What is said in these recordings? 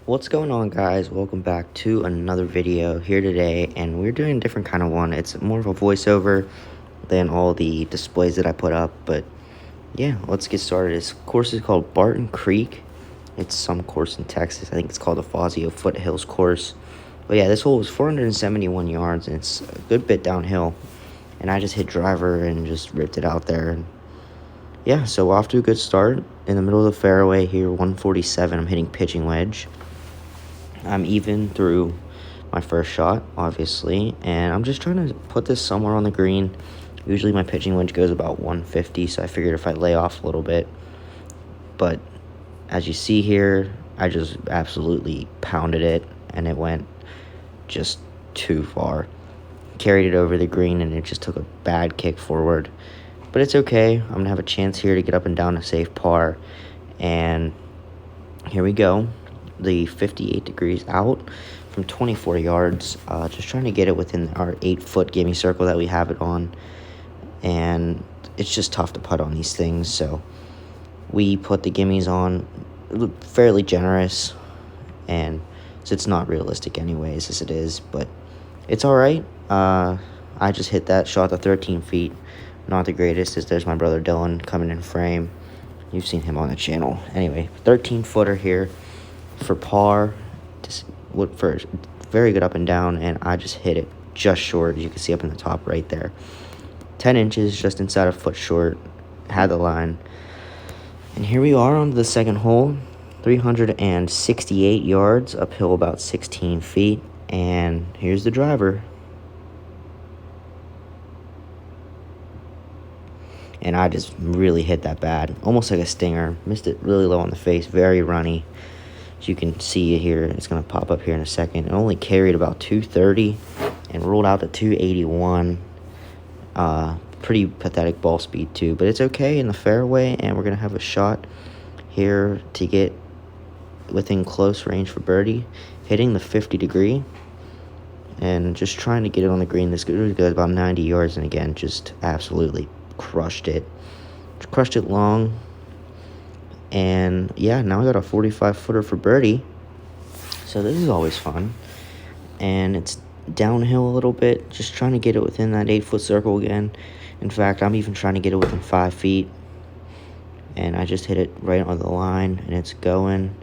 What's going on, guys? Welcome back to another video here today, and we're doing a different kind of one. It's more of a voiceover than all the displays that I put up, but yeah, let's get started. This course is called Barton Creek. It's some course in Texas. I think it's called the Fazio Foothills course. But yeah, this hole was 471 yards, and it's a good bit downhill, and I just hit driver and just ripped it out there. And yeah, so off to a good start. In the middle of the fairway here, 147, I'm hitting pitching wedge. I'm even through my first shot, obviously, and I'm just trying to put this somewhere on the green. Usually my pitching wedge goes about 150, so I figured if I lay off a little bit. But as you see here, I just absolutely pounded it, and it went just too far. Carried it over the green, and it just took a bad kick forward. But it's okay. I'm going to have a chance here to get up and down a safe par. And here we go. The 58 degrees out from 24 yards. Just trying to get it within our 8-foot gimme circle that we have it on. And it's just tough to putt on these things. So we put the gimmies on fairly generous. And so it's not realistic anyways, as it is. But it's all right. I just hit that shot to 13 feet. Not the greatest, as there's my brother Dylan coming in frame. You've seen him on the channel. Anyway, 13-footer here for par. Just for very good up and down, and I just hit it just short, as you can see up in the top right there. 10 inches, just inside a foot short. Had the line. And here we are on the second hole. 368 yards, uphill about 16 feet. And here's the driver. And I just really hit that bad. Almost like a stinger. Missed it really low on the face. Very runny. As you can see here, it's going to pop up here in a second. It only carried about 230 and rolled out to 281. Pretty pathetic ball speed too. But it's okay in the fairway. And we're going to have a shot here to get within close range for birdie. Hitting the 50 degree. And just trying to get it on the green. This goes about 90 yards. And again, just absolutely crushed it long. And yeah, now I got a 45-footer for birdie, so this is always fun. And it's downhill a little bit, just trying to get it within that 8-foot circle again. In fact, I'm even trying to get it within 5 feet, and I just hit it right on the line, and it's going,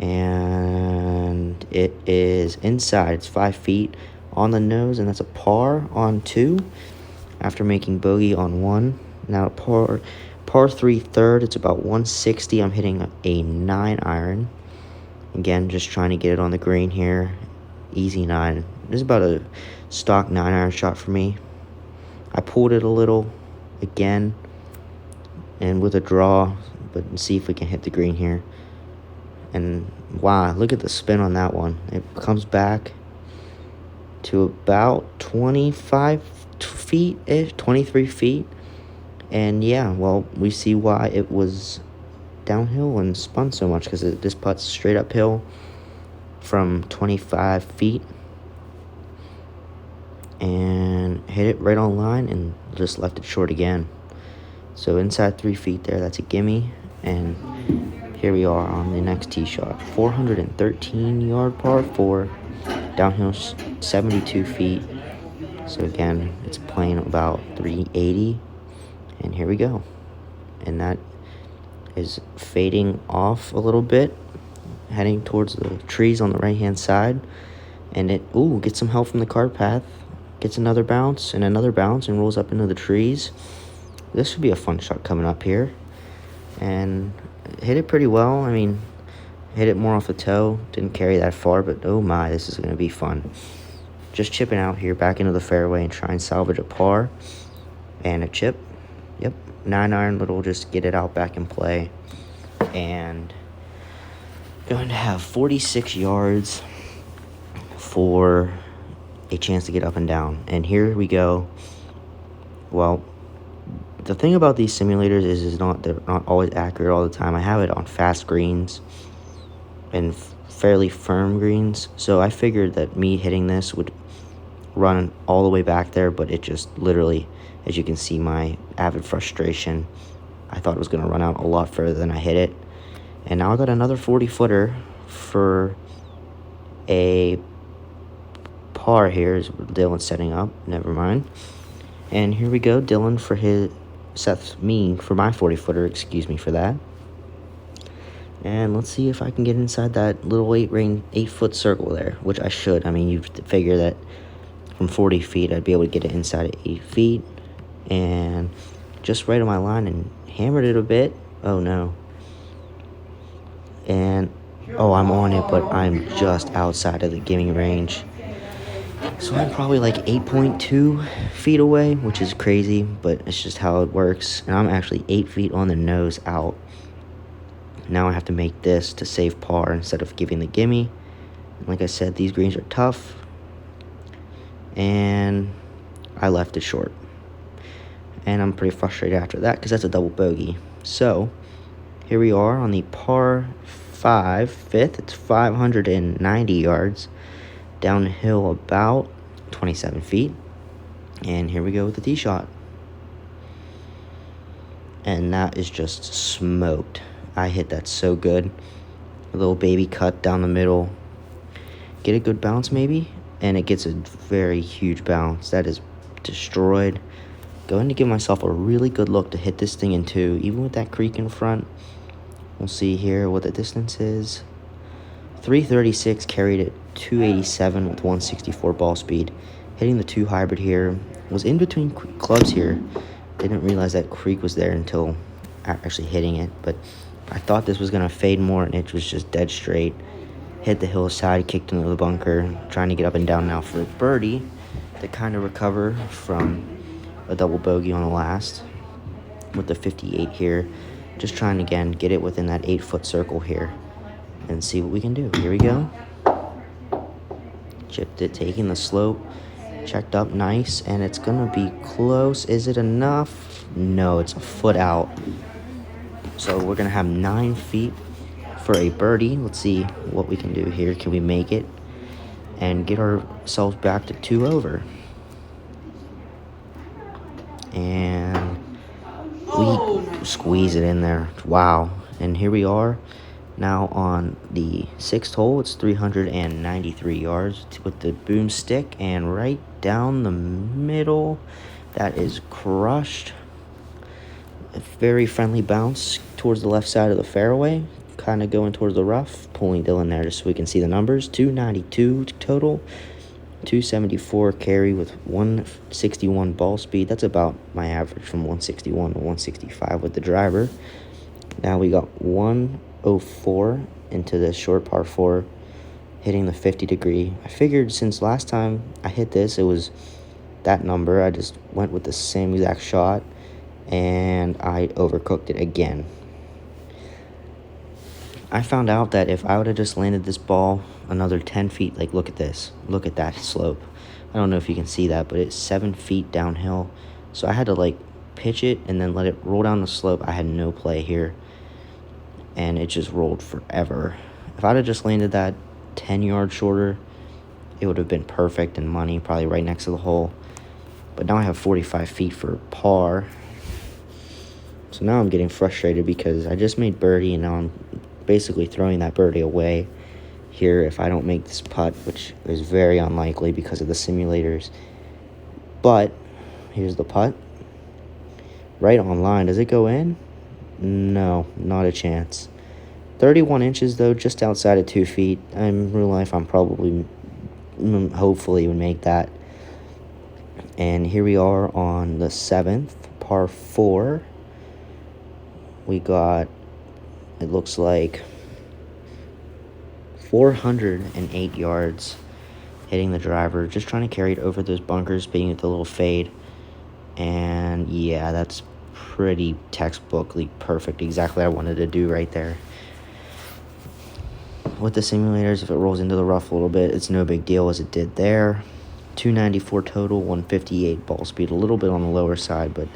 and it is inside. It's 5 feet on the nose, and that's a par on 2 after making bogey on 1. Now par 3 third, it's about 160. I'm hitting a 9-iron. Again, just trying to get it on the green here. Easy 9. This is about a stock 9-iron shot for me. I pulled it a little again and with a draw, but see if we can hit the green here. And wow, look at the spin on that one. It comes back to about 25 feet-ish, 23 feet. And yeah, well, we see why it was downhill and spun so much, because this putt's straight uphill from 25 feet. And hit it right on line and just left it short again. So inside 3 feet there, that's a gimme. And here we are on the next tee shot. 413-yard par 4, downhill 72 feet. So again, it's playing about 380. And here we go. And that is fading off a little bit, heading towards the trees on the right-hand side. And it, gets some help from the cart path. Gets another bounce, and rolls up into the trees. This should be a fun shot coming up here. And hit it pretty well. I mean, hit it more off the toe. Didn't carry that far, but oh my, this is going to be fun. Just chipping out here back into the fairway and try and salvage a par. And a chip. Yep, 9-iron little, just get it out back in play. And going to have 46 yards for a chance to get up and down. And here we go. Well, the thing about these simulators is they're not always accurate all the time. I have it on fast greens and fairly firm greens. So I figured that me hitting this would run all the way back there, but it just literally, as you can see, my avid frustration, I thought it was going to run out a lot further than I hit it. And now I got another 40-footer for a par here is Dylan setting up. Never mind. And here we go. Dylan for for my 40-footer. Excuse me for that. And let's see if I can get inside that little 8-foot circle there, which I should. I mean, you figure that from 40 feet, I'd be able to get it inside at 8 feet. And just right on my line and hammered it a bit. Oh, no. And, oh, I'm on it, but I'm just outside of the gimme range. So I'm probably like 8.2 feet away, which is crazy, but it's just how it works. And I'm actually 8 feet on the nose out. Now I have to make this to save par instead of giving the gimme. Like I said, these greens are tough. And I left it short. And I'm pretty frustrated after that because that's a double bogey. So here we are on the par 5, fifth. It's 590 yards. Downhill about 27 feet. And here we go with the tee shot. And that is just smoked. I hit that so good. A little baby cut down the middle. Get a good bounce maybe. And it gets a very huge bounce. That is destroyed. Going to give myself a really good look to hit this thing in two. Even with that creek in front. We'll see here what the distance is. 336 carried it. 287 with 164 ball speed. Hitting the 2 hybrid here. Was in between clubs here. Didn't realize that creek was there until actually hitting it. But I thought this was going to fade more, and it was just dead straight. Hit the hillside, kicked into the bunker. Trying to get up and down now for a birdie to kind of recover from a double bogey on the last. With the 58 here. Just trying to, again, get it within that 8-foot circle here. And see what we can do. Here we go. Chipped it, taking the slope. Checked up nice, and it's going to be close. Is it enough? No, it's a foot out. So we're going to have 9 feet for a birdie. Let's see what we can do here. Can we make it and get ourselves back to 2 over? And we squeeze it in there. Wow. And here we are now on the 6th hole. It's 393 yards with the boomstick, and right down the middle. That is crushed. A very friendly bounce towards the left side of the fairway. Kind of going towards the rough. Pulling Dylan there just so we can see the numbers. 292 total. 274 carry with 161 ball speed. That's about my average from 161 to 165 with the driver. Now we got 104 into the short par 4, hitting the 50 degree. I figured since last time I hit this, it was that number. I just went with the same exact shot, and I overcooked it again. I found out that if I would have just landed this ball another 10 feet, like look at this. Look at that slope. I don't know if you can see that, but it's 7 feet downhill. So I had to like pitch it and then let it roll down the slope. I had no play here. And it just rolled forever. If I'd have just landed that 10 yards shorter, it would have been perfect and money, probably right next to the hole. But now I have 45 feet for par. So now I'm getting frustrated because I just made birdie, and now I'm basically throwing that birdie away here if I don't make this putt, which is very unlikely because of the simulators. But here's the putt. Right on line. Does it go in? No, not a chance. 31 inches, though, just outside of 2 feet. In real life, I'm probably, hopefully, would make that. And here we are on the 7th, par 4. We got, it looks like, 408 yards hitting the driver. Just trying to carry it over those bunkers, being with a little fade. And, yeah, that's pretty textbookly perfect. Exactly what I wanted to do right there. With the simulators, if it rolls into the rough a little bit, it's no big deal as it did there. 294 total, 158 ball speed. A little bit on the lower side, but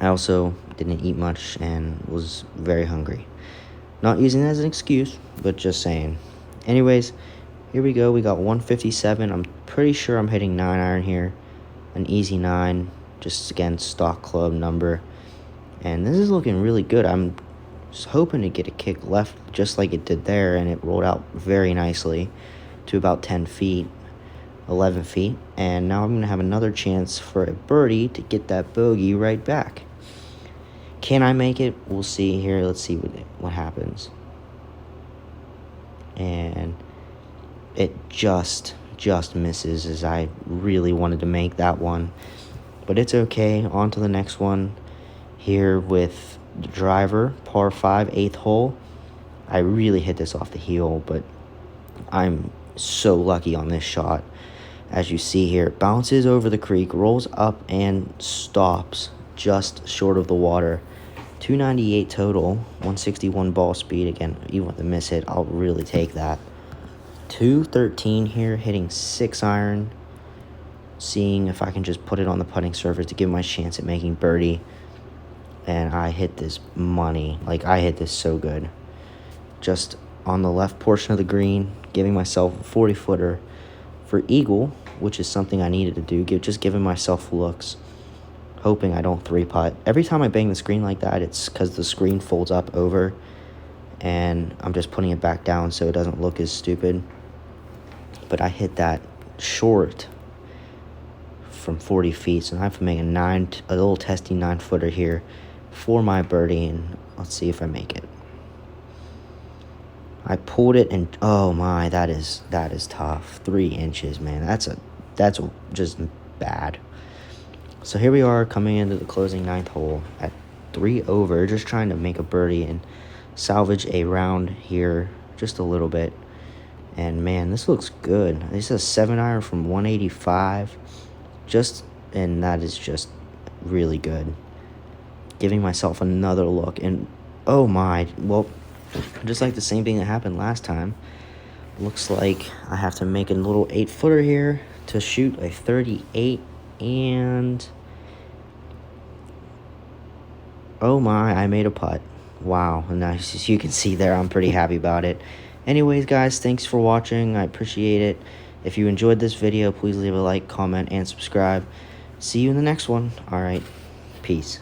I also didn't eat much and was very hungry. Not using it as an excuse, but just saying. Anyways, here we go. We got 157. I'm pretty sure I'm hitting 9-iron here. An easy 9. Just, again, stock club number. And this is looking really good. I'm was hoping to get a kick left just like it did there, and it rolled out very nicely to about 10 feet, 11 feet. And now I'm going to have another chance for a birdie to get that bogey right back. Can I make it? We'll see here. Let's see what happens. And it just misses, as I really wanted to make that one. But it's okay. On to the next one here with the driver, par 5, 8th hole. I really hit this off the heel, but I'm so lucky on this shot. As you see here, it bounces over the creek, rolls up, and stops just short of the water. 298 total, 161 ball speed. Again, even with the miss hit, I'll really take that. 213 here, hitting 6 iron. Seeing if I can just put it on the putting surface to give my chance at making birdie. And I hit this money. Like, I hit this so good. Just on the left portion of the green, giving myself a 40-footer for eagle, which is something I needed to do. Just giving myself looks, hoping I don't 3-putt. Every time I bang the screen like that, it's because the screen folds up over, and I'm just putting it back down so it doesn't look as stupid. But I hit that short from 40 feet, so I have to make a little testy 9-footer here for my birdie, and let's see if I make it. I pulled it, and oh my, that is tough. 3 inches, man. That's just bad. So here we are coming into the closing 9th hole at 3 over, just trying to make a birdie and salvage a round here just a little bit. And man, this looks good. This is a 7 iron from 185. And that is just really good. Giving myself another look, and oh my, well, just like the same thing that happened last time, looks like I have to make a little 8-footer here to shoot a 38, and oh my, I made a putt. Wow, and as you can see there, I'm pretty happy about it. Anyways, guys, thanks for watching. I appreciate it. If you enjoyed this video, please leave a like, comment, and subscribe. See you in the next one. All right, peace.